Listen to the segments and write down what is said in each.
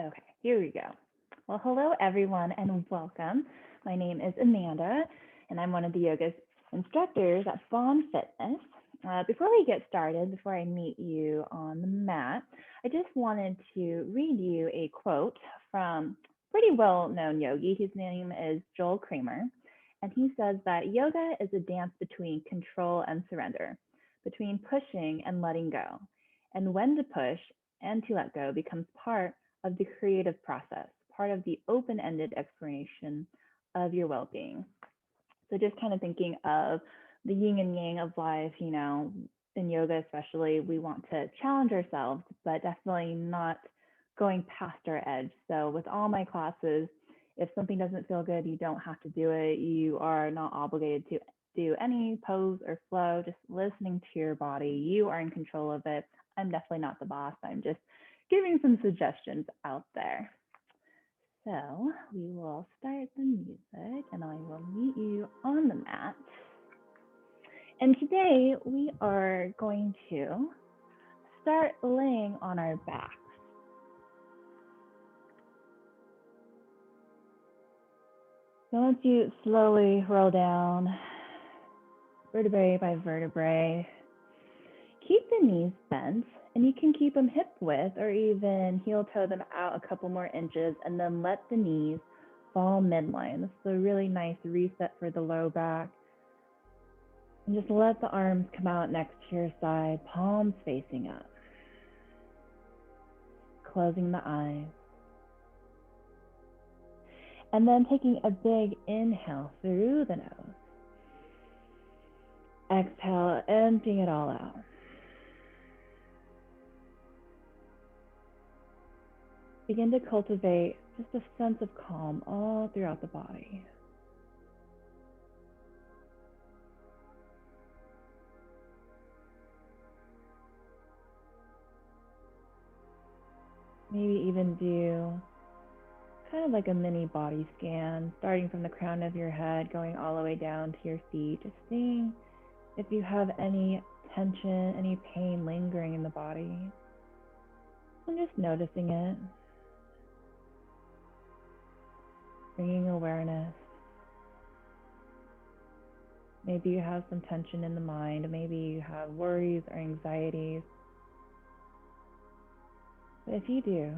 Okay, here we go. Well, hello everyone and welcome. My name is Amanda and I'm one of the yoga instructors at Fawn Fitness. Before we get started, before I meet you on the mat, I just wanted to read you a quote from a pretty well-known yogi. His name is Joel Kramer, and he says that yoga is a dance between control and surrender, between pushing and letting go. And when to push and to let go becomes part of the creative process, part of the open ended exploration of your well being. So, just kind of thinking of the yin and yang of life, in yoga, especially, we want to challenge ourselves, but definitely not going past our edge. So, with all my classes, if something doesn't feel good, you don't have to do it. You are not obligated to do any pose or flow, just listening to your body. You are in control of it. I'm definitely not the boss. I'm just giving some suggestions out there. So we will start the music and I will meet you on the mat. And today we are going to start laying on our backs. So once you slowly roll down, vertebrae by vertebrae, keep the knees bent, and you can keep them hip width or even heel toe them out a couple more inches and then let the knees fall midline. This is a really nice reset for the low back. And just let the arms come out next to your side, palms facing up. Closing the eyes. And then taking a big inhale through the nose. Exhale, emptying it all out. Begin to cultivate just a sense of calm all throughout the body. Maybe even do kind of like a mini body scan, starting from the crown of your head, going all the way down to your feet, just seeing if you have any tension, any pain lingering in the body. And just noticing it. Bringing awareness. Maybe you have some tension in the mind. Maybe you have worries or anxieties. But if you do,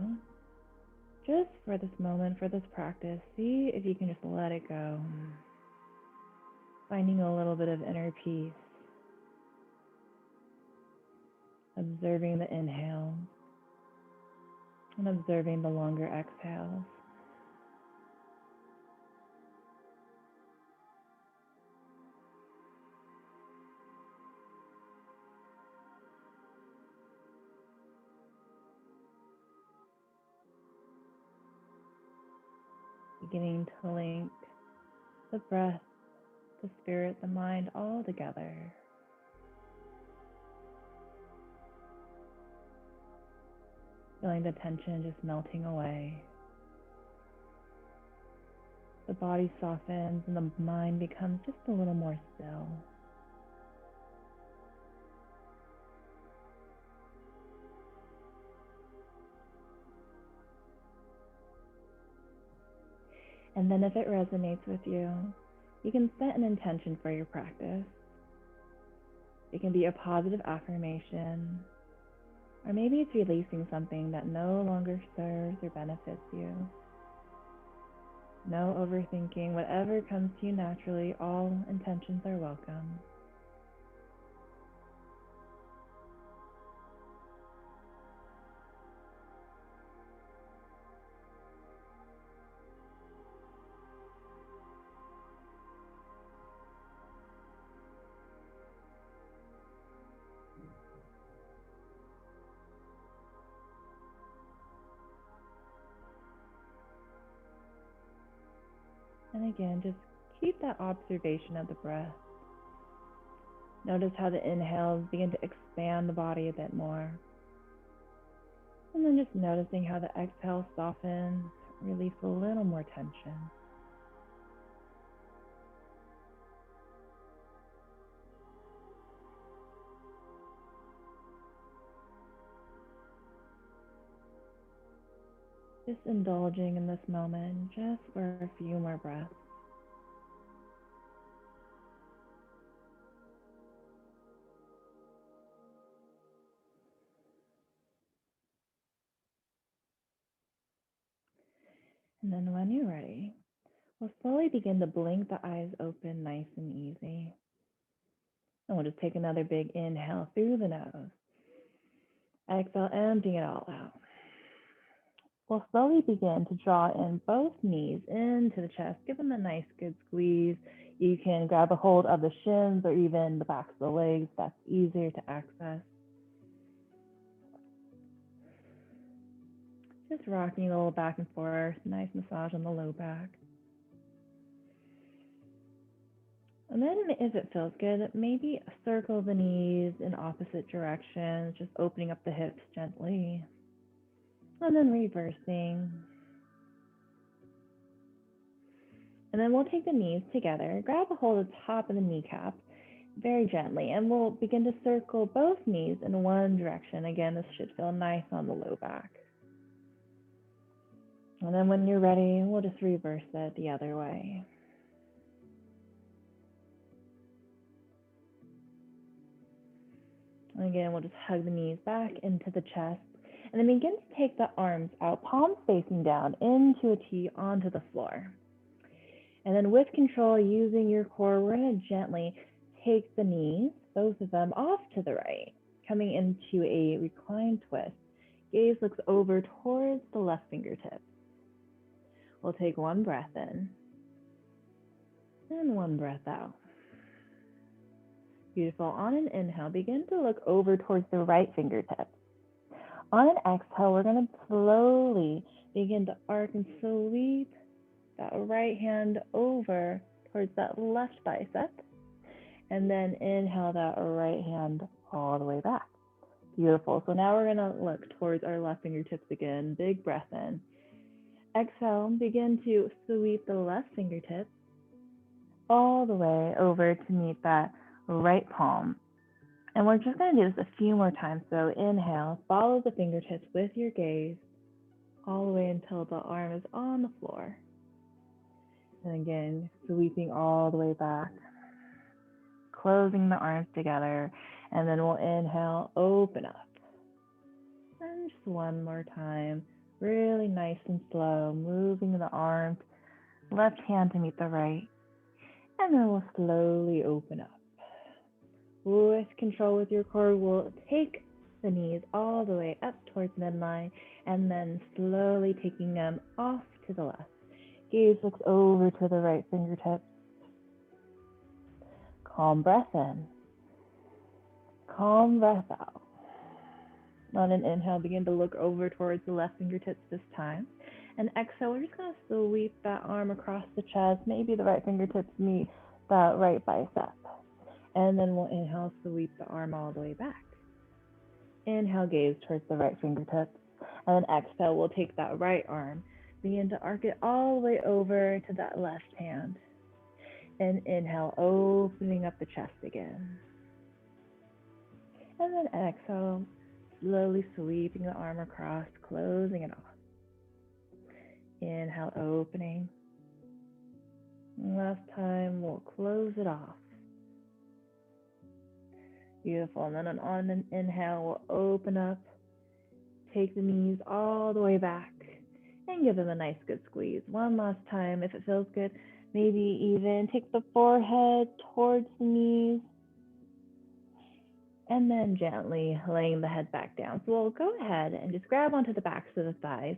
just for this moment, for this practice, see if you can just let it go. Finding a little bit of inner peace. Observing the inhale and observing the longer exhales. Beginning to link the breath, the spirit, the mind all together. Feeling the tension just melting away. The body softens and the mind becomes just a little more still. And then if it resonates with you, you can set an intention for your practice. It can be a positive affirmation, or maybe it's releasing something that no longer serves or benefits you. No overthinking, whatever comes to you naturally, all intentions are welcome. And again, just keep that observation of the breath. Notice how the inhales begin to expand the body a bit more. And then just noticing how the exhale softens, release a little more tension. Just indulging in this moment just for a few more breaths. And then when you're ready, we'll slowly begin to blink the eyes open nice and easy. And we'll just take another big inhale through the nose. Exhale, emptying it all out. We'll slowly begin to draw in both knees into the chest. Give them a nice good squeeze. You can grab a hold of the shins or even the backs of the legs. That's easier to access. Just rocking a little back and forth. Nice massage on the low back. And then if it feels good, maybe circle the knees in opposite directions, just opening up the hips gently. And then reversing. And then we'll take the knees together, grab a hold of the top of the kneecap very gently, and we'll begin to circle both knees in one direction. Again, this should feel nice on the low back. And then when you're ready, we'll just reverse it the other way. And again, we'll just hug the knees back into the chest. And then begin to take the arms out, palms facing down into a T onto the floor. And then with control, using your core, we're going to gently take the knees, both of them, off to the right, coming into a recline twist. Gaze looks over towards the left fingertips. We'll take one breath in and one breath out. Beautiful. On an inhale, begin to look over towards the right fingertips. On an exhale, we're going to slowly begin to arc and sweep that right hand over towards that left bicep. And then inhale that right hand all the way back. Beautiful. So now we're going to look towards our left fingertips again. Big breath in. Exhale, begin to sweep the left fingertips all the way over to meet that right palm. And we're just going to do this a few more times. So inhale, follow the fingertips with your gaze all the way until the arm is on the floor. And again, sweeping all the way back, closing the arms together, and then we'll inhale, open up. And just one more time, really nice and slow, moving the arms, left hand to meet the right, and then we'll slowly open up. With control with your core, we'll take the knees all the way up towards midline, and then slowly taking them off to the left. Gaze looks over to the right fingertips. Calm breath in. Calm breath out. On an inhale, begin to look over towards the left fingertips this time. And exhale, we're just going to sweep that arm across the chest. Maybe the right fingertips meet that right bicep. And then we'll inhale, sweep the arm all the way back. Inhale, gaze towards the right fingertips. And then exhale, we'll take that right arm. Begin to arc it all the way over to that left hand. And inhale, opening up the chest again. And then exhale, slowly sweeping the arm across, closing it off. Inhale, opening. And last time, we'll close it off. Beautiful. And then on an inhale, we'll open up, take the knees all the way back, and give them a nice good squeeze. One last time, if it feels good, maybe even take the forehead towards the knees, and then gently laying the head back down. So we'll go ahead and just grab onto the backs of the thighs,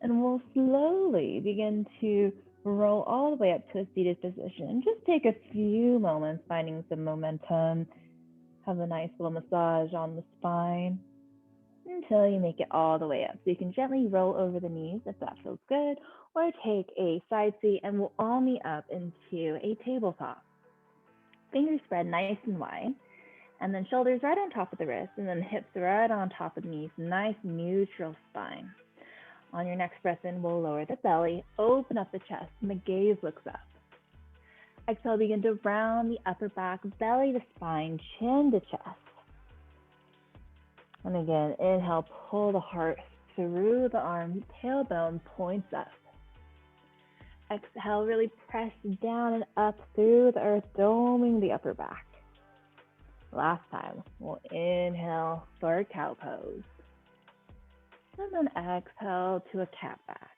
and we'll slowly begin to roll all the way up to a seated position. Just take a few moments finding some momentum. Have a nice little massage on the spine until you make it all the way up. So you can gently roll over the knees if that feels good, or take a side seat and we'll all meet up into a tabletop. Fingers spread nice and wide, and then shoulders right on top of the wrists, and then hips right on top of the knees. Nice neutral spine. On your next breath in, we'll lower the belly, open up the chest, and the gaze looks up. Exhale, begin to round the upper back, belly to spine, chin to chest. And again, inhale, pull the heart through the arms, tailbone points up. Exhale, really press down and up through the earth, doming the upper back. Last time, we'll inhale for a cow pose. And then exhale to a cat back.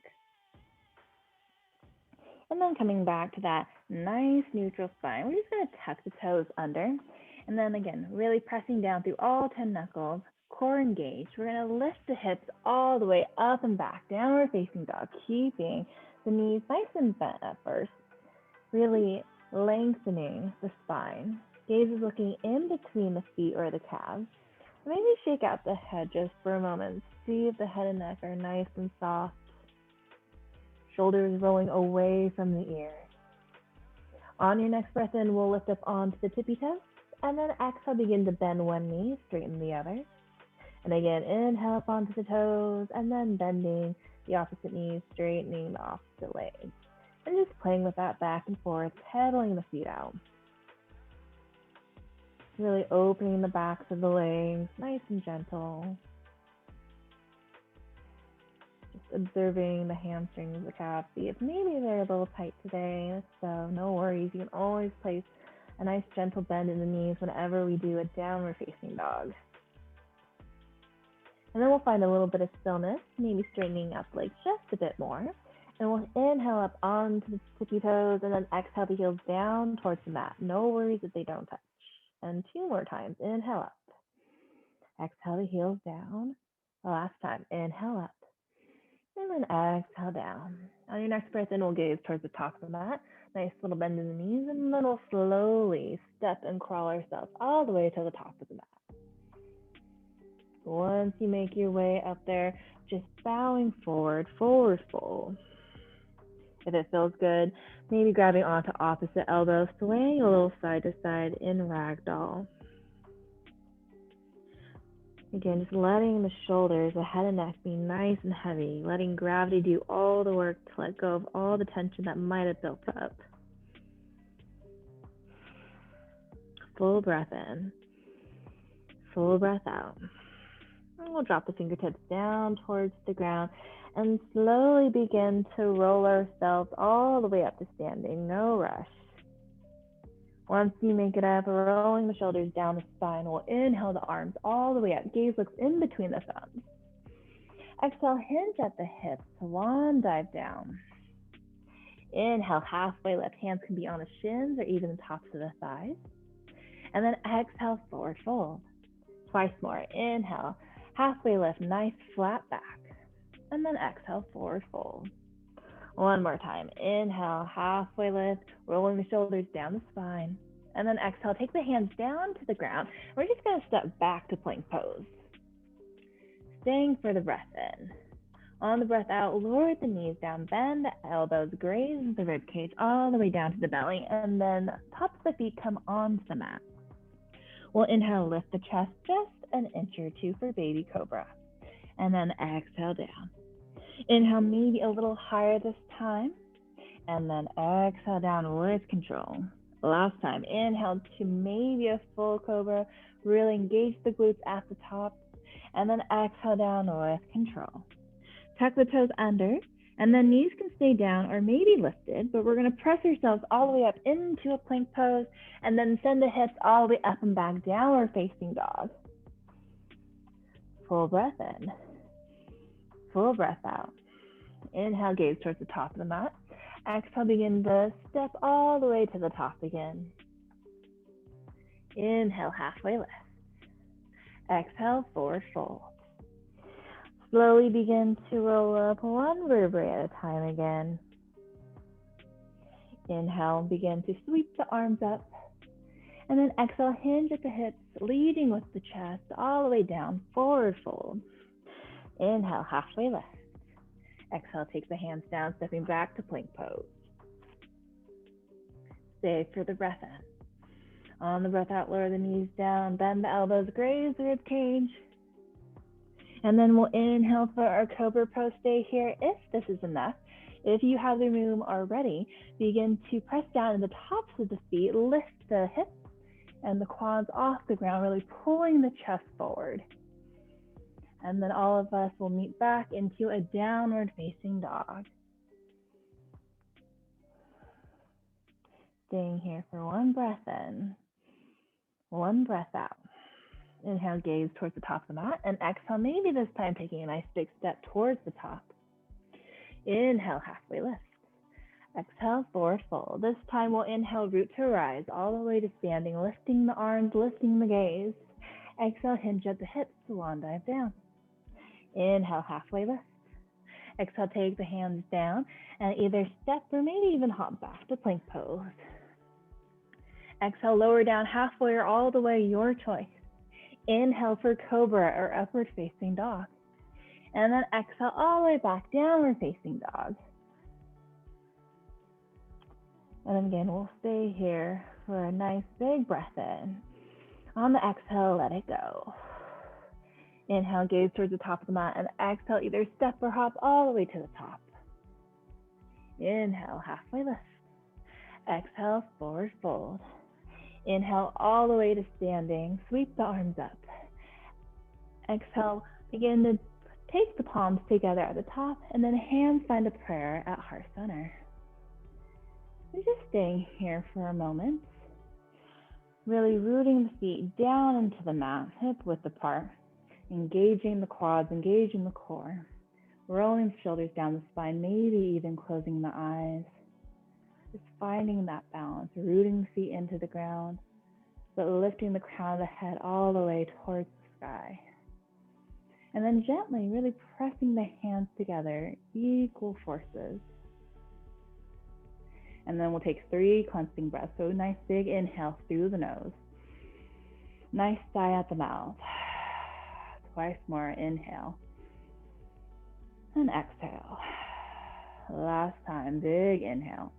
And then coming back to that nice neutral spine, we're just going to tuck the toes under. And then again, really pressing down through all 10 knuckles, core engaged. We're going to lift the hips all the way up and back, downward facing dog, keeping the knees nice and bent at first, really lengthening the spine. Gaze is looking in between the feet or the calves. Maybe shake out the head just for a moment. See if the head and neck are nice and soft. Shoulders rolling away from the ears. On your next breath in, we'll lift up onto the tippy toes. And then exhale, begin to bend one knee, straighten the other. And again, inhale up onto the toes, and then bending the opposite knee, straightening the opposite leg. And just playing with that back and forth, pedaling the feet out. Really opening the backs of the legs, nice and gentle. Just observing the hamstrings, the calves, see if maybe they're a little tight today. So no worries, you can always place a nice gentle bend in the knees whenever we do a downward facing dog. And then we'll find a little bit of stillness, maybe straightening up legs just a bit more. And we'll inhale up onto the tippy toes and then exhale the heels down towards the mat. No worries if they don't touch. And 2 more times, inhale up. Exhale the heels down. The last time, inhale up. And then exhale down. On your next breath in, we'll gaze towards the top of the mat. Nice little bend in the knees, and then we'll slowly step and crawl ourselves all the way to the top of the mat. Once you make your way up there, just bowing forward, forward fold. If it feels good, maybe grabbing onto opposite elbows, swaying a little side to side in ragdoll. Again, just letting the shoulders, the head and neck be nice and heavy, letting gravity do all the work to let go of all the tension that might have built up. Full breath in, full breath out. And we'll drop the fingertips down towards the ground and slowly begin to roll ourselves all the way up to standing, no rush. Once you make it up, rolling the shoulders down the spine, we'll inhale the arms all the way up. Gaze looks in between the thumbs. Exhale, hinge at the hips, swan dive down. Inhale, halfway lift. Hands can be on the shins or even the tops of the thighs. And then exhale, forward fold. Twice more. Inhale, halfway lift, nice flat back. And then exhale, forward fold. One more time. Inhale, halfway lift, rolling the shoulders down the spine. And then exhale, take the hands down to the ground. We're just going to step back to plank pose. Staying for the breath in. On the breath out, lower the knees down, bend the elbows, graze the rib cage all the way down to the belly, and then tops of the feet come onto the mat. We'll inhale, lift the chest just an inch or two for baby cobra. And then exhale down. Inhale, maybe a little higher this time. And then exhale down with control. Last time, inhale to maybe a full cobra. Really engage the glutes at the top. And then exhale down with control. Tuck the toes under. And then knees can stay down or maybe lifted. But we're going to press ourselves all the way up into a plank pose. And then send the hips all the way up and back, downward facing dog. Full breath in. Full breath out. Inhale, gaze towards the top of the mat. Exhale, begin to step all the way to the top again. Inhale, halfway lift. Exhale, forward fold. Slowly begin to roll up one vertebrae at a time again. Inhale, begin to sweep the arms up. And then exhale, hinge at the hips, leading with the chest all the way down, forward fold. Inhale, halfway lift. Exhale, take the hands down, stepping back to plank pose. Stay for the breath in. On the breath out, lower the knees down, bend the elbows, graze the rib cage. And then we'll inhale for our cobra pose. Stay here if this is enough. If you have the room already, begin to press down in the tops of the feet, lift the hips and the quads off the ground, really pulling the chest forward. And then all of us will meet back into a downward facing dog. Staying here for one breath in, one breath out. Inhale, gaze towards the top of the mat, and exhale, maybe this time taking a nice big step towards the top. Inhale, halfway lift. Exhale, forward fold. This time we'll inhale, root to rise, all the way to standing, lifting the arms, lifting the gaze. Exhale, hinge at the hips, swan dive down. Inhale, halfway lift. Exhale, take the hands down and either step or maybe even hop back to plank pose. Exhale, lower down halfway or all the way, your choice. Inhale for cobra or upward facing dog. And then exhale all the way back, downward facing dog. And again, we'll stay here for a nice big breath in. On the exhale, let it go. Inhale, gaze towards the top of the mat, and exhale, either step or hop all the way to the top. Inhale, halfway lift. Exhale, forward fold. Inhale, all the way to standing. Sweep the arms up. Exhale, begin to take the palms together at the top, and then hands find a prayer at heart center. We're just staying here for a moment. Really rooting the feet down into the mat, hip width apart. Engaging the quads, engaging the core. Rolling the shoulders down the spine, maybe even closing the eyes. Just finding that balance, rooting the feet into the ground, but lifting the crown of the head all the way towards the sky. And then gently, really pressing the hands together, equal forces. And then we'll take 3 cleansing breaths. So nice big inhale through the nose. Nice sigh at the mouth. Twice more, inhale. And exhale. Last time, big inhale.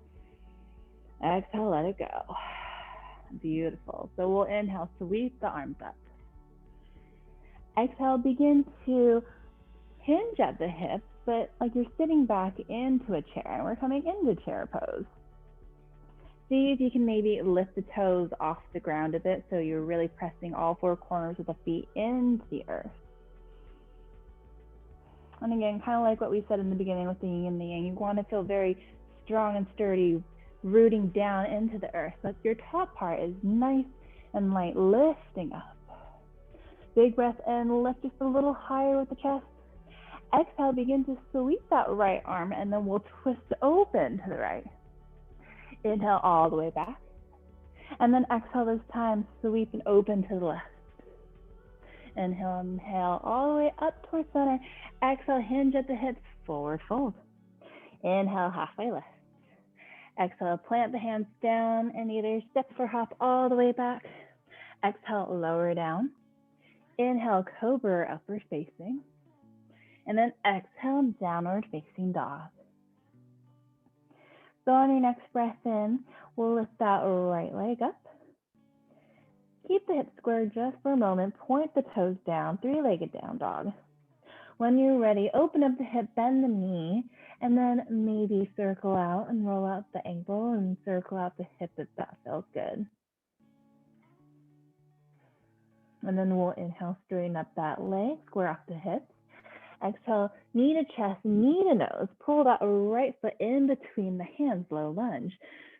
Exhale, let it go. Beautiful. So we'll inhale, sweep the arms up. Exhale, begin to hinge at the hips, but like you're sitting back into a chair, and we're coming into chair pose. See if you can maybe lift the toes off the ground a bit so you're really pressing all 4 corners of the feet into the earth. And again, kind of like what we said in the beginning with the yin and the yang, you want to feel very strong and sturdy, rooting down into the earth, but your top part is nice and light, lifting up. Big breath in, lift just a little higher with the chest. Exhale, begin to sweep that right arm, and then we'll twist open to the right. Inhale all the way back. And then exhale this time, sweep and open to the left. Inhale all the way up towards center. Exhale, hinge at the hips, forward fold. Inhale, halfway lift. Exhale, plant the hands down and either step or hop all the way back. Exhale, lower down. Inhale, cobra, upward facing. And then exhale, downward facing dog. So on your next breath in, we'll lift that right leg up. Keep the hips square just for a moment. Point the toes down, 3-legged down dog. When you're ready, open up the hip, bend the knee, and then maybe circle out and roll out the ankle and circle out the hip if that feels good. And then we'll inhale, straighten up that leg, square off the hips. Exhale, knee to chest, knee to nose. Pull that right foot in between the hands, low lunge.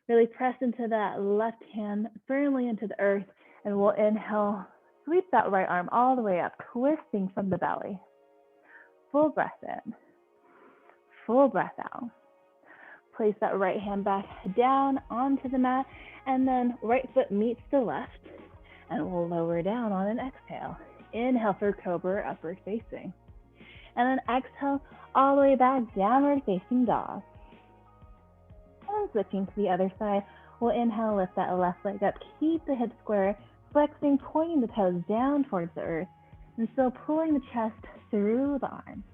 Really press into that left hand firmly into the earth, and we'll inhale, sweep that right arm all the way up, twisting from the belly. Full breath in, full breath out. Place that right hand back down onto the mat, and then right foot meets the left, and we'll lower down on an exhale. Inhale for cobra, upward facing. And then exhale all the way back, downward facing dog. And switching to the other side, we'll inhale, lift that left leg up, keep the hips square, flexing, pointing the toes down towards the earth, and still pulling the chest through the arms.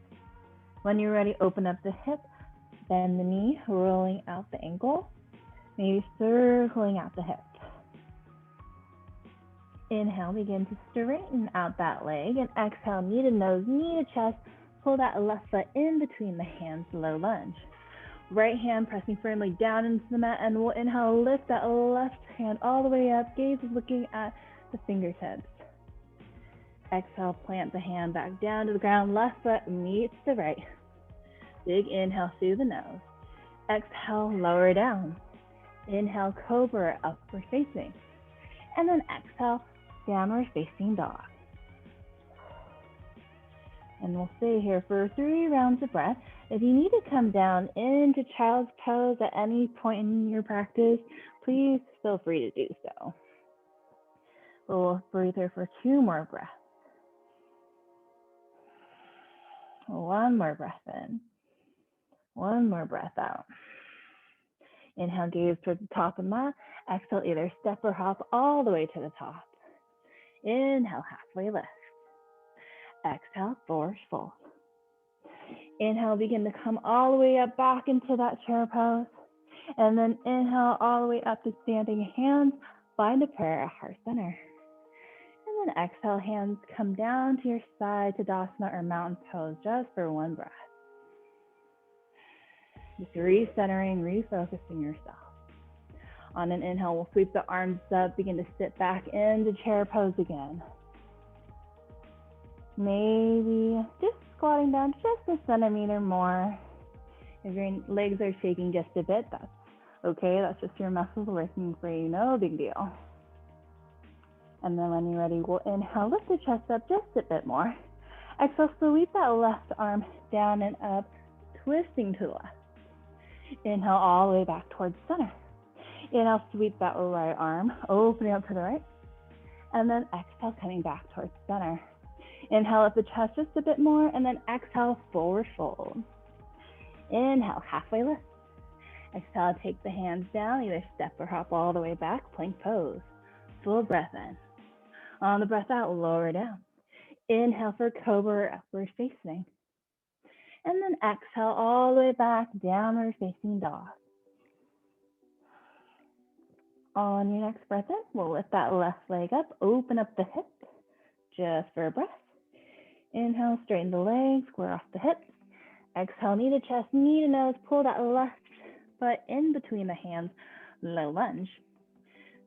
When you're ready, open up the hip, bend the knee, rolling out the ankle, maybe circling out the hip. Inhale, begin to straighten out that leg, and exhale, knee to nose, knee to chest, pull that left foot in between the hands, low lunge. Right hand pressing firmly down into the mat, and we'll inhale, lift that left hand all the way up, gaze is looking at the fingertips. Exhale, plant the hand back down to the ground. Left foot meets the right. Big inhale through the nose. Exhale, lower down. Inhale, cobra, upward facing. And then exhale, downward facing dog. And we'll stay here for 3 rounds of breath. If you need to come down into child's pose at any point in your practice, please feel free to do so. We'll breathe here for 2 more breaths. 1 more breath in. 1 more breath out. Inhale, gaze towards the top of the mat. Exhale, either step or hop all the way to the top. Inhale, halfway lift. Exhale, forward fold. Inhale, begin to come all the way up back into that chair pose. And then inhale all the way up to standing hands. Find a prayer at heart center. And then exhale, hands come down to your side, Tadasana or mountain pose, just for 1 breath. Just recentering, refocusing yourself. On an inhale, we'll sweep the arms up, begin to sit back into chair pose again. Maybe just squatting down just a centimeter more. If your legs are shaking just a bit, that's okay. That's just your muscles working for you, no big deal. And then when you're ready, we'll inhale, lift the chest up just a bit more. Exhale, sweep that left arm down and up, twisting to the left. Inhale all the way back towards center. Inhale, sweep that right arm, opening up to the right. And then exhale, coming back towards center. Inhale, lift the chest just a bit more, and then exhale, forward fold. Inhale, halfway lift. Exhale, take the hands down, either step or hop all the way back, plank pose. Full breath in. On the breath out, lower down. Inhale for cobra, upward facing. And then exhale all the way back, downward facing dog. On your next breath in, we'll lift that left leg up, open up the hip, just for a breath. Inhale, straighten the legs, square off the hips. Exhale, knee to chest, knee to nose, pull that left foot in between the hands, low lunge.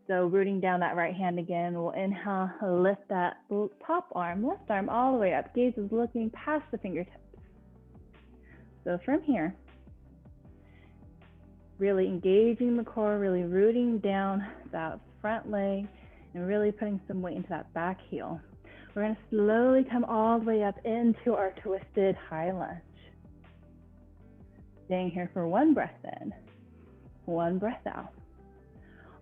So rooting down that right hand again, we'll inhale, lift that top arm, left arm all the way up. Gaze is looking past the fingertips. So from here, really engaging the core, really rooting down that front leg and really putting some weight into that back heel. We're going to slowly come all the way up into our twisted high lunge. Staying here for 1 breath in, 1 breath out.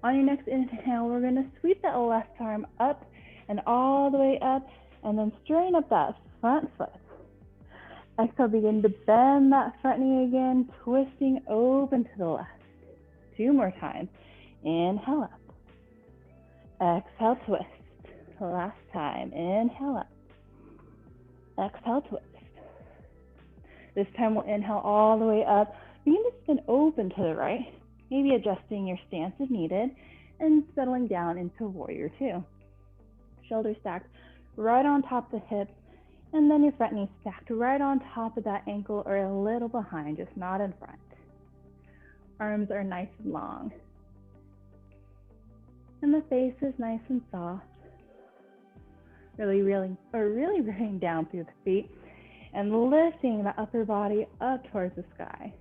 On your next inhale, we're going to sweep that left arm up and all the way up, and then straighten up that front foot. Exhale, begin to bend that front knee again, twisting open to the left. 2 more times. Inhale up. Exhale, twist. Last time. Inhale up. Exhale, twist. This time we'll inhale all the way up. Begin to spin open to the right, maybe adjusting your stance if needed, and settling down into warrior 2. Shoulders stacked right on top of the hips, and then your front knee stacked right on top of that ankle or a little behind, just not in front. Arms are nice and long. And the face is nice and soft. Really rooting down through the feet and lifting the upper body up towards the sky.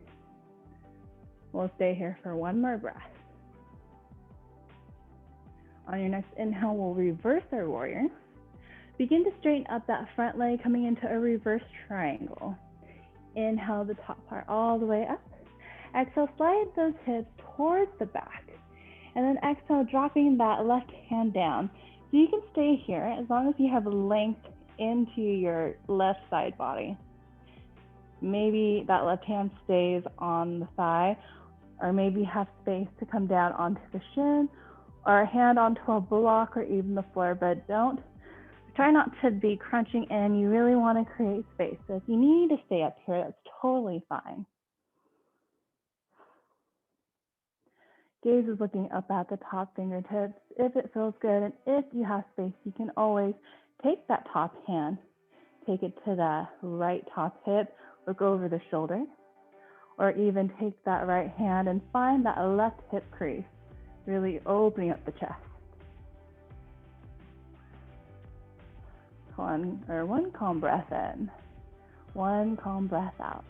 We'll stay here for 1 more breath. On your next inhale, we'll reverse our warrior. Begin to straighten up that front leg, coming into a reverse triangle. Inhale the top part all the way up. Exhale, slide those hips towards the back. And then exhale, dropping that left hand down. So you can stay here as long as you have length into your left side body. Maybe that left hand stays on the thigh, or maybe have space to come down onto the shin, or a hand onto a block, or even the floor, but try not to be crunching in. You really want to create space. So if you need to stay up here, that's totally fine. Gaze is looking up at the top fingertips. If it feels good and if you have space, you can always take that top hand, take it to the right top hip, look over the shoulder, or even take that right hand and find that left hip crease, really opening up the chest. One calm breath in, one calm breath out.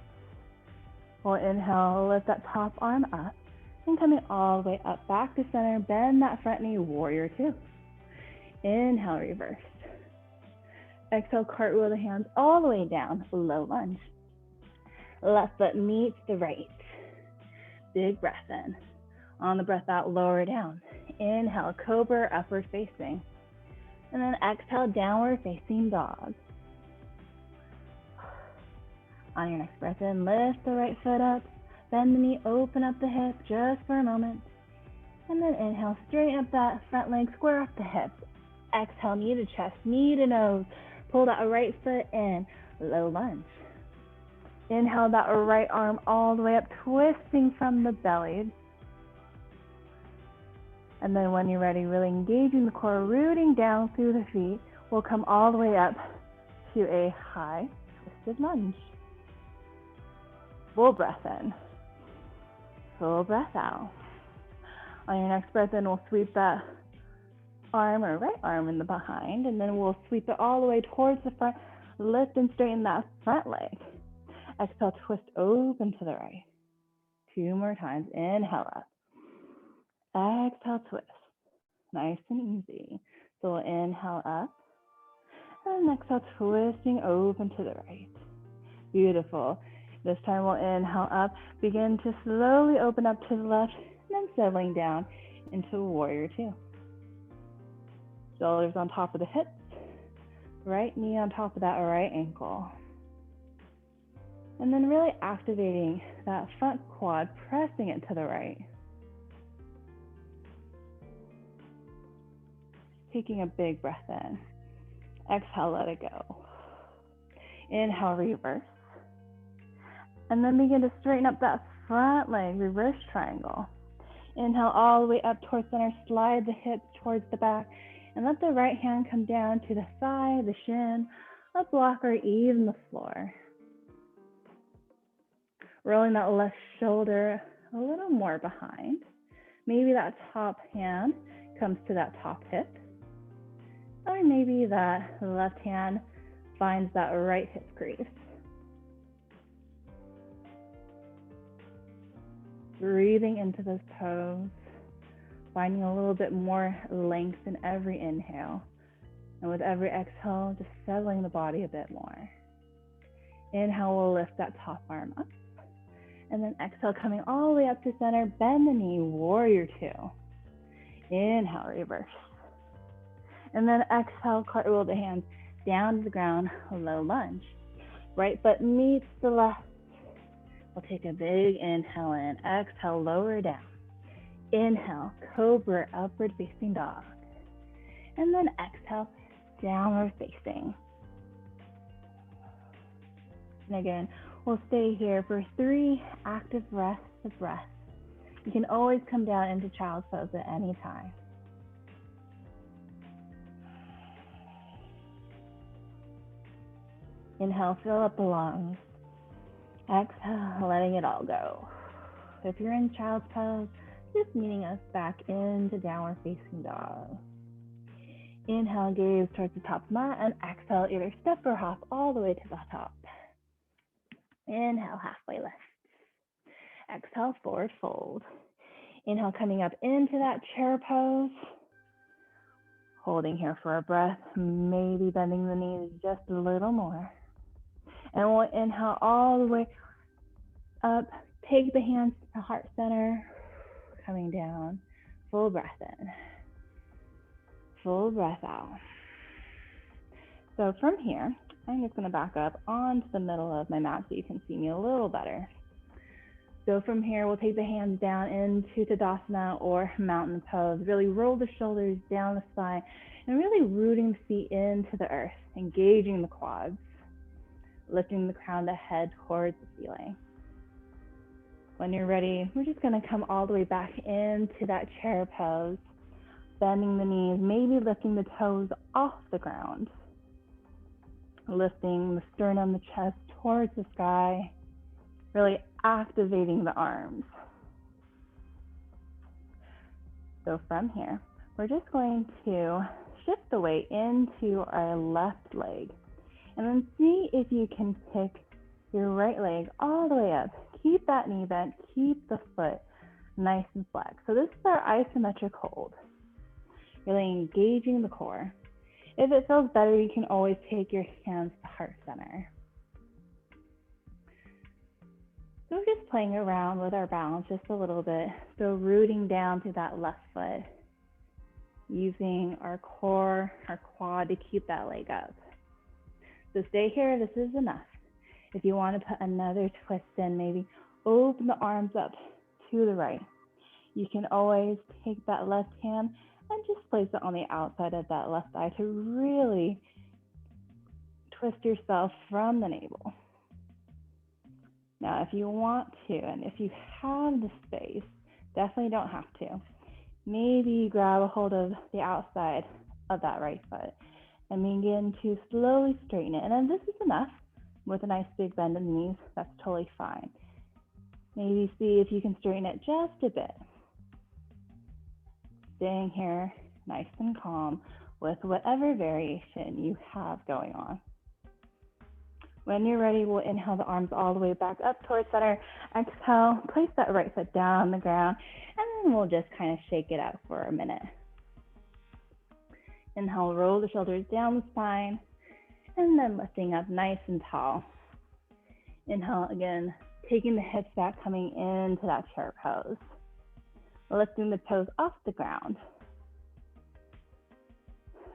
We'll inhale, lift that top arm up, and coming all the way up back to center, bend that front knee, warrior two. Inhale, reverse. Exhale, cartwheel the hands all the way down, low lunge. Left foot meets the right. Big breath in. On the breath out, lower down. Inhale, cobra, upward facing. And then exhale, downward facing dog. On your next breath in, lift the right foot up, bend the knee, open up the hip just for a moment. And then inhale, straighten up that front leg, square up the hips. Exhale, knee to chest, knee to nose. Pull that right foot in, low lunge. Inhale that right arm all the way up, twisting from the belly. And then when you're ready, really engaging the core, rooting down through the feet, we'll come all the way up to a high twisted lunge. Full breath in, full breath out. On your next breath in, we'll sweep that arm or right arm in the behind, and then we'll sweep it all the way towards the front, lift and straighten that front leg. Exhale, twist open to the right. 2 more times, inhale up. Exhale, twist. Nice and easy. So we'll inhale up, and exhale, twisting open to the right. Beautiful. This time we'll inhale up, begin to slowly open up to the left, and then settling down into warrior two. Shoulders on top of the hips, right knee on top of that right ankle. And then really activating that front quad, pressing it to the right. Taking a big breath in. Exhale, let it go. Inhale, reverse. And then begin to straighten up that front leg, reverse triangle. Inhale all the way up towards center, slide the hips towards the back, and let the right hand come down to the thigh, the shin, a block, or even the floor. Rolling that left shoulder a little more behind. Maybe that top hand comes to that top hip. Or maybe that left hand finds that right hip crease. Breathing into this pose, finding a little bit more length in every inhale. And with every exhale, just settling the body a bit more. Inhale, we'll lift that top arm up. And then exhale, coming all the way up to center, bend the knee, warrior two. Inhale, reverse. And then exhale, cartwheel the hands down to the ground, low lunge. Right foot meets the left. We'll take a big inhale in, exhale, lower down. Inhale, cobra, upward facing dog. And then exhale, downward facing. And again, we'll stay here for 3 active breaths of breath. You can always come down into child's pose at any time. Inhale, fill up the lungs. Exhale, letting it all go. So if you're in child's pose, just meeting us back into downward facing dog. Inhale, gaze towards the top mat, and exhale, either step or hop all the way to the top. Inhale, halfway lift. Exhale, forward fold. Inhale, coming up into that chair pose. Holding here for a breath, maybe bending the knees just a little more. And we'll inhale all the way up. Take the hands to heart center. Coming down. Full breath in. Full breath out. So from here, I'm just going to back up onto the middle of my mat so you can see me a little better. So from here, we'll take the hands down into Tadasana or mountain pose. Really roll the shoulders down the spine and really rooting the feet into the earth, engaging the quads. Lifting the crown of the head towards the ceiling. When you're ready, we're just going to come all the way back into that chair pose, bending the knees, maybe lifting the toes off the ground, lifting the sternum, the chest towards the sky, really activating the arms. So from here, we're just going to shift the weight into our left leg. And then see if you can pick your right leg all the way up. Keep that knee bent, keep the foot nice and flex. So this is our isometric hold. Really engaging the core. If it feels better, you can always take your hands to heart center. So we're just playing around with our balance just a little bit. So rooting down through that left foot, using our core, our quad to keep that leg up. So stay here, this is enough. If you want to put another twist in, maybe open the arms up to the right. You can always take that left hand and just place it on the outside of that left thigh to really twist yourself from the navel. Now, if you want to, and if you have the space, definitely don't have to. Maybe grab a hold of the outside of that right foot and begin to slowly straighten it. And then this is enough with a nice big bend in the knees. That's totally fine. Maybe see if you can straighten it just a bit. Staying here nice and calm with whatever variation you have going on. When you're ready, we'll inhale the arms all the way back up towards center. Exhale, place that right foot down on the ground, and then we'll just kind of shake it out for a minute. Inhale, roll the shoulders down the spine, and then lifting up nice and tall. Inhale again, taking the hips back, coming into that chair pose. Lifting the toes off the ground.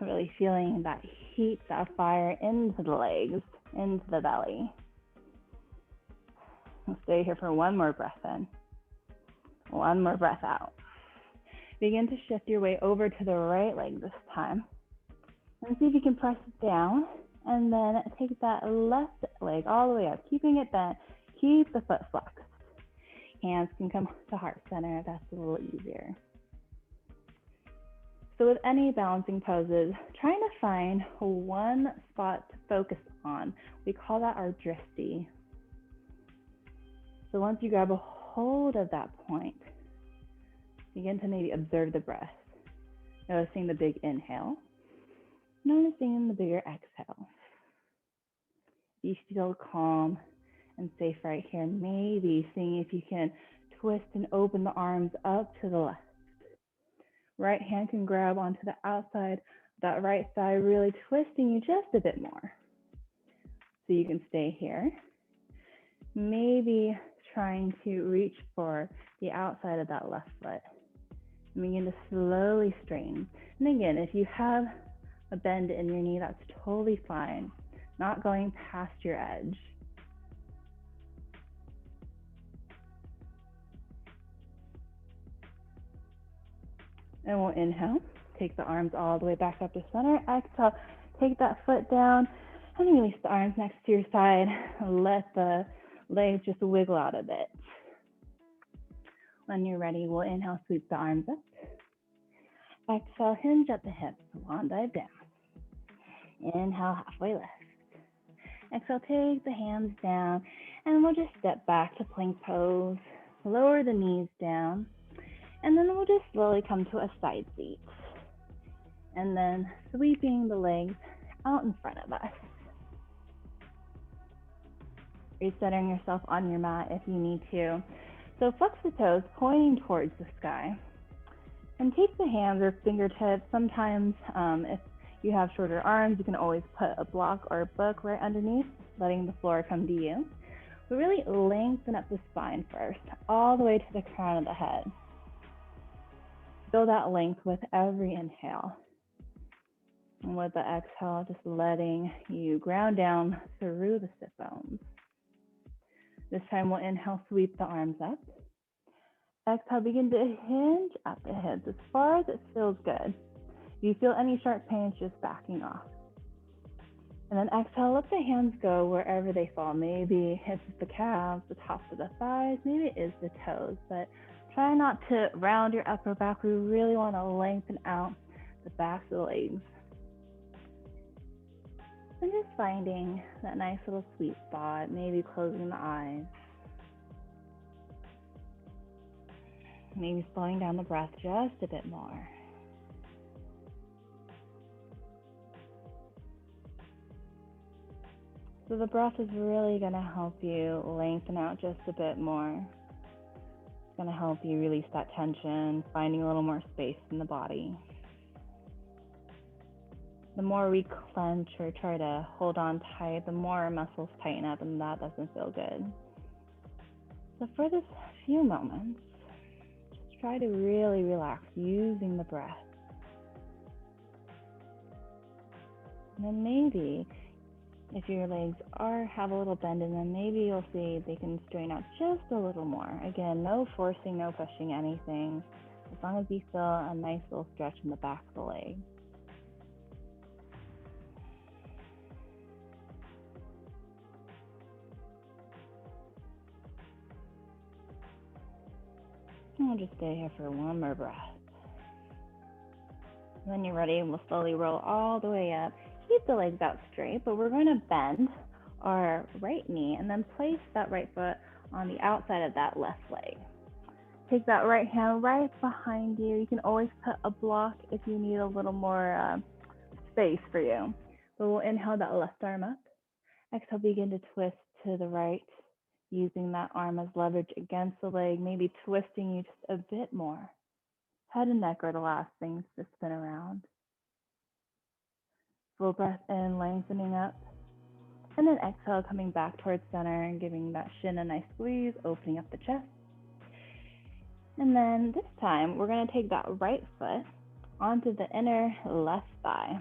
Really feeling that heat, that fire into the legs, into the belly. We'll stay here for one more breath in. One more breath out. Begin to shift your weight over to the right leg this time. And see if you can press it down. And then take that left leg all the way up, keeping it bent. Keep the foot flexed. Hands can come to heart center if that's a little easier. So with any balancing poses, trying to find one spot to focus on. We call that our drishti. So once you grab a hold of that point, begin to maybe observe the breath. Noticing the big inhale, noticing the bigger exhale. You feel calm and safe right here. Maybe seeing if you can twist and open the arms up to the left. Right hand can grab onto the outside of that right thigh, really twisting you just a bit more. So you can stay here. Maybe trying to reach for the outside of that left foot. And begin to slowly straighten. And again, if you have a bend in your knee, that's totally fine. Not going past your edge. And we'll inhale, take the arms all the way back up to center. Exhale, take that foot down and release the arms next to your side. Let the legs just wiggle out a bit. When you're ready, we'll inhale, sweep the arms up. Exhale, hinge at the hips, swan dive down. Inhale, halfway lift. Exhale, take the hands down, and we'll just step back to plank pose. Lower the knees down. And then we'll just slowly come to a side seat. And then sweeping the legs out in front of us. Resetting yourself on your mat if you need to. So flex the toes, pointing towards the sky. And take the hands or fingertips. Sometimes if you have shorter arms, you can always put a block or a book right underneath, letting the floor come to you. But really lengthen up the spine first, all the way to the crown of the head. Feel that length with every inhale. And with the exhale, just letting you ground down through the sit bones. This time we'll inhale, sweep the arms up. Exhale, begin to hinge at the hips as far as it feels good. If you feel any sharp pains, just backing off. And then exhale, let the hands go wherever they fall. Maybe it's the calves, the tops of the thighs, maybe it is the toes, but try not to round your upper back. We really want to lengthen out the backs of the legs. And just finding that nice little sweet spot, maybe closing the eyes. Maybe slowing down the breath just a bit more. So the breath is really going to help you lengthen out just a bit more. It's going to help you release that tension, finding a little more space in the body. The more we clench or try to hold on tight, the more our muscles tighten up, and that doesn't feel good. So for this few moments, just try to really relax using the breath. And then maybe if your legs have a little bend in them, maybe you'll see they can straighten out just a little more. Again, no forcing, no pushing anything, as long as you feel a nice little stretch in the back of the leg. And we'll just stay here for one more breath. When you're ready, we'll slowly roll all the way up. Keep the legs out straight, but we're going to bend our right knee and then place that right foot on the outside of that left leg. Take that right hand right behind you. You can always put a block if you need a little more space for you. But we'll inhale that left arm up. Exhale, begin to twist to the right, using that arm as leverage against the leg, maybe twisting you just a bit more. Head and neck are the last things to spin around. Full breath in, lengthening up. And then exhale, coming back towards center and giving that shin a nice squeeze, opening up the chest. And then this time, we're going to take that right foot onto the inner left thigh.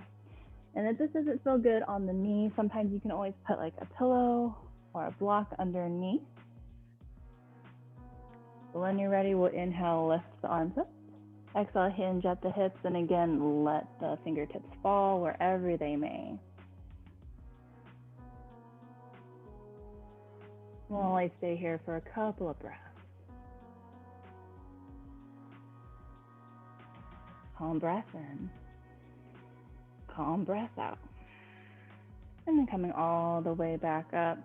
And if this doesn't feel good on the knee, sometimes you can always put like a pillow or a block underneath. So when you're ready, we'll inhale, lift the arms up. Exhale, hinge at the hips, and again, let the fingertips fall wherever they may. We'll only stay here for a couple of breaths. Calm breath in. Calm breath out. And then coming all the way back up.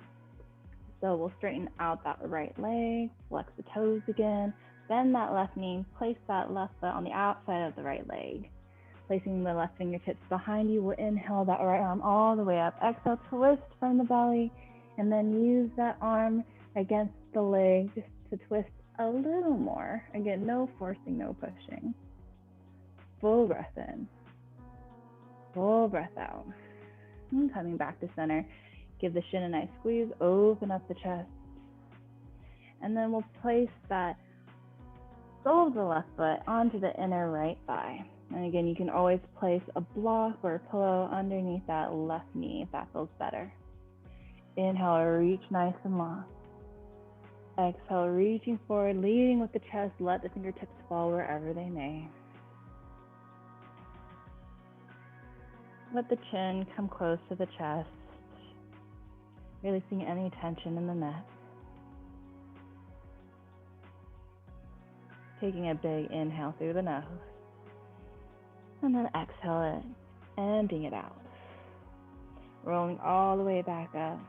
So we'll straighten out that right leg, flex the toes again, bend that left knee, place that left foot on the outside of the right leg. Placing the left fingertips behind you, we'll inhale that right arm all the way up. Exhale, twist from the belly, and then use that arm against the leg just to twist a little more. Again, no forcing, no pushing. Full breath in. Full breath out. And coming back to center. Give the shin a nice squeeze, open up the chest. And then we'll place that sole of the left foot onto the inner right thigh. And again, you can always place a block or a pillow underneath that left knee if that feels better. Inhale, reach nice and long. Exhale, reaching forward, leading with the chest. Let the fingertips fall wherever they may. Let the chin come close to the chest, releasing any tension in the neck. Taking a big inhale through the nose. And then exhale it, emptying it out. Rolling all the way back up.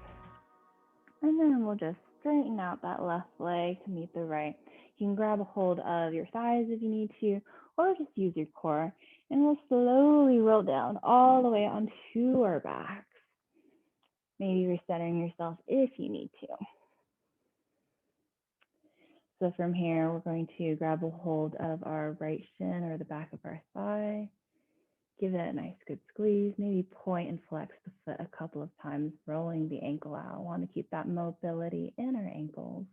And then we'll just straighten out that left leg to meet the right. You can grab a hold of your thighs if you need to, or just use your core. And we'll slowly roll down all the way onto our backs. Maybe recentering yourself if you need to. So from here, we're going to grab a hold of our right shin or the back of our thigh. Give it a nice good squeeze. Maybe point and flex the foot a couple of times, rolling the ankle out. Want to keep that mobility in our ankles.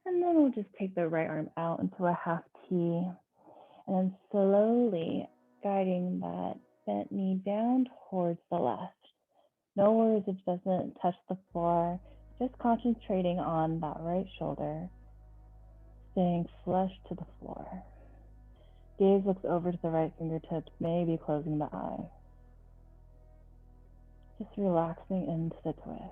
And then we'll just take the right arm out into a half T. And then slowly guiding that bent knee down towards the left. No worries if it doesn't touch the floor. Just concentrating on that right shoulder. Staying flush to the floor. Gaze looks over to the right fingertips, maybe closing the eye. Just relaxing into the twist.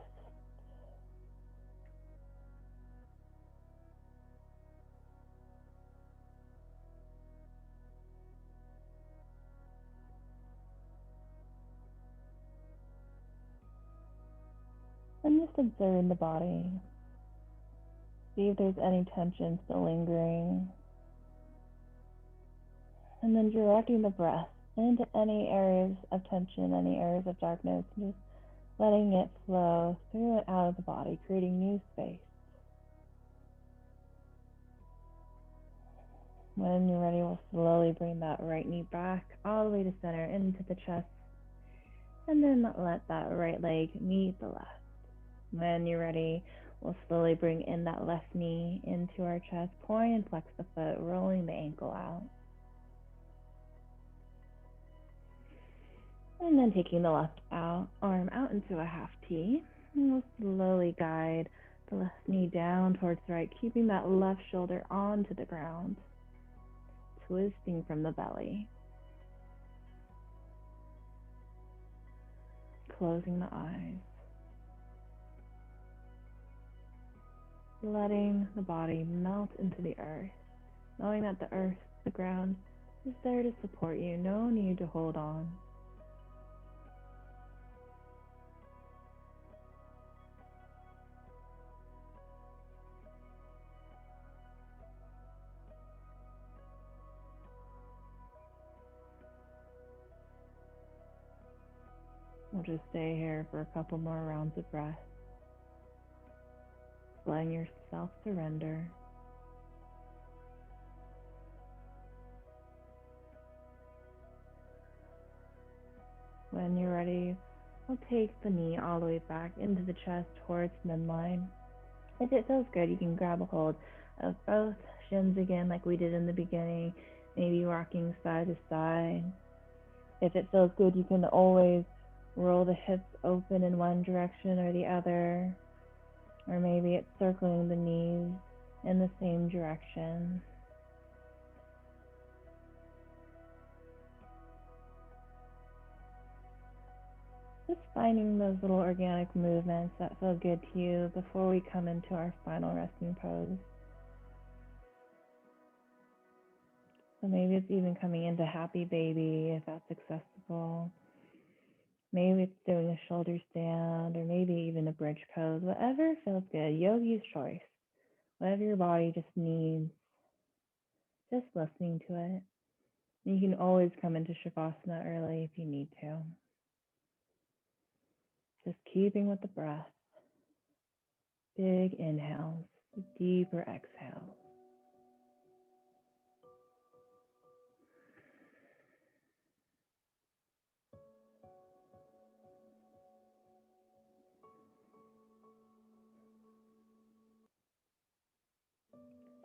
And just observing the body. See if there's any tension still lingering. And then directing the breath into any areas of tension, any areas of darkness. Just letting it flow through and out of the body, creating new space. When you're ready, we'll slowly bring that right knee back all the way to center into the chest, and then let that right leg meet the left. When you're ready, we'll slowly bring in that left knee into our chest, point and flex the foot, rolling the ankle out. And then taking the left arm out into a half T, and we'll slowly guide the left knee down towards the right, keeping that left shoulder onto the ground, twisting from the belly. Closing the eyes. Letting the body melt into the earth, knowing that the earth, the ground, is there to support you. No need to hold on. We'll just stay here for a couple more rounds of breath, letting yourself surrender. When you're ready, we'll take the knee all the way back into the chest towards midline. If it feels good, you can grab a hold of both shins again like we did in the beginning, maybe rocking side to side. If it feels good, you can always roll the hips open in one direction or the other, or maybe it's circling the knees in the same direction. Just finding those little organic movements that feel good to you before we come into our final resting pose. So maybe it's even coming into happy baby if that's accessible. Maybe it's doing a shoulder stand, or maybe even a bridge pose. Whatever feels good, yogi's choice. Whatever your body just needs, just listening to it. And you can always come into Shavasana early if you need to. Just keeping with the breath. Big inhales, deeper exhales.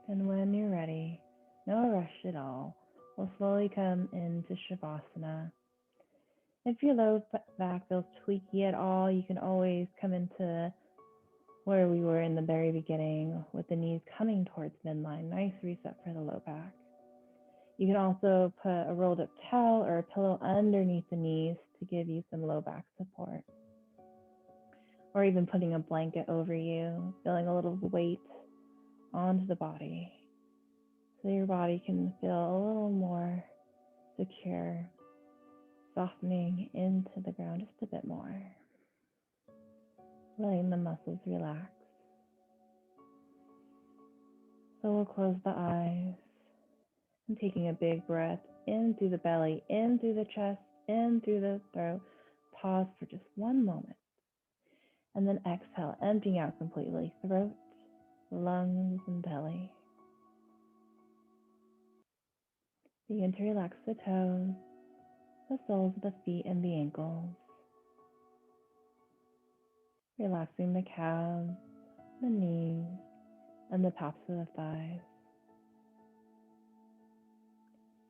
And when you're ready, no rush at all, we'll slowly come into Shavasana. If your low back feels tweaky at all, you can always come into where we were in the very beginning with the knees coming towards midline. Nice reset for the low back. You can also put a rolled up towel or a pillow underneath the knees to give you some low back support. Or even putting a blanket over you, feeling a little weight onto the body, so your body can feel a little more secure, softening into the ground just a bit more, letting the muscles relax. So we'll close the eyes and taking a big breath in through the belly, in through the chest, in through the throat. Pause for just one moment, and then exhale, emptying out completely, throat, lungs, and belly. Begin to relax the toes, the soles of the feet, and the ankles. Relaxing the calves, the knees, and the tops of the thighs.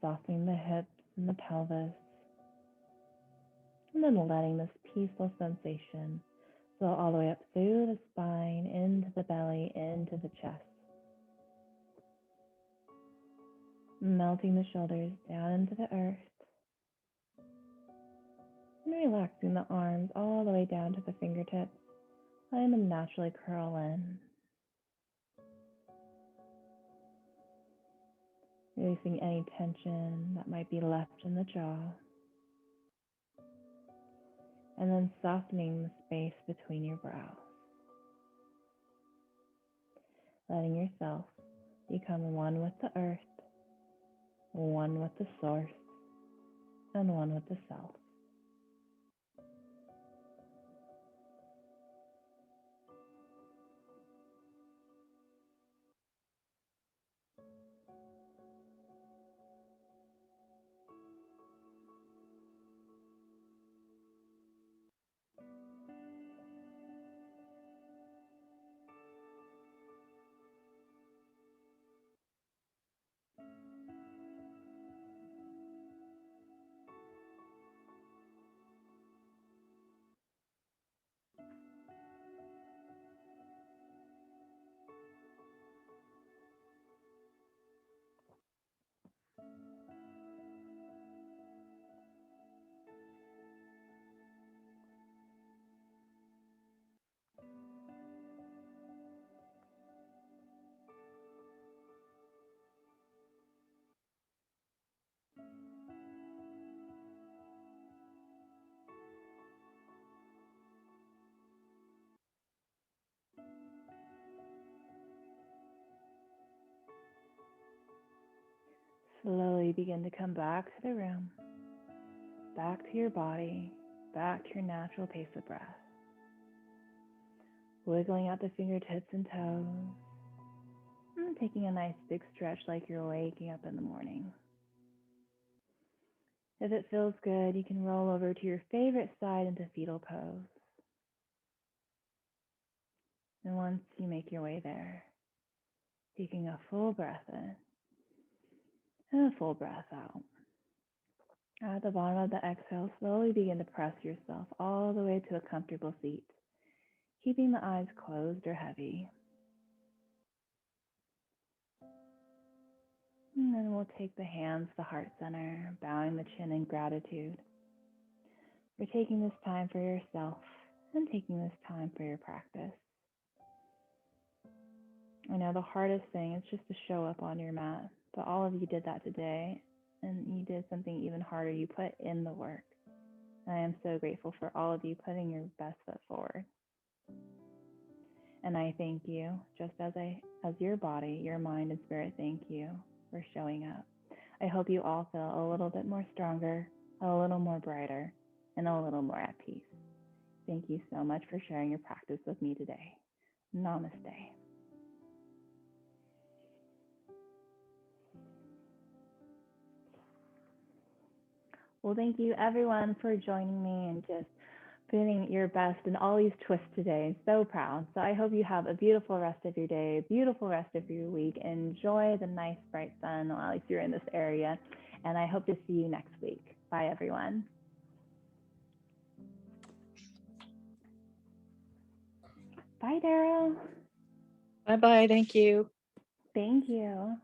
Softening the hips and the pelvis. And then letting this peaceful sensation flow all the way up through the spine, into the belly, into the chest. Melting the shoulders down into the earth. And relaxing the arms all the way down to the fingertips, letting them naturally curl in. Releasing any tension that might be left in the jaw. And then softening the space between your brows. Letting yourself become one with the earth, one with the source, and one with the self. Slowly begin to come back to the room, back to your body, back to your natural pace of breath. Wiggling out the fingertips and toes, and taking a nice big stretch like you're waking up in the morning. If it feels good, you can roll over to your favorite side into fetal pose. And once you make your way there, taking a full breath in and a full breath out. At the bottom of the exhale, slowly begin to press yourself all the way to a comfortable seat, keeping the eyes closed or heavy. And then we'll take the hands to the heart center, bowing the chin in gratitude for taking this time for yourself and taking this time for your practice. I know the hardest thing is just to show up on your mat, but all of you did that today, and you did something even harder. You put in the work. I am so grateful for all of you putting your best foot forward. And I thank you, just as your body, your mind, and spirit thank you for showing up. I hope you all feel a little bit more stronger, a little more brighter, and a little more at peace. Thank you so much for sharing your practice with me today. Namaste. Well, thank you everyone for joining me and just putting your best in all these twists today. So proud. So I hope you have a beautiful rest of your day, beautiful rest of your week. Enjoy the nice bright sun while if you're in this area. And I hope to see you next week. Bye, everyone. Bye, Daryl. Bye-bye. Thank you. Thank you.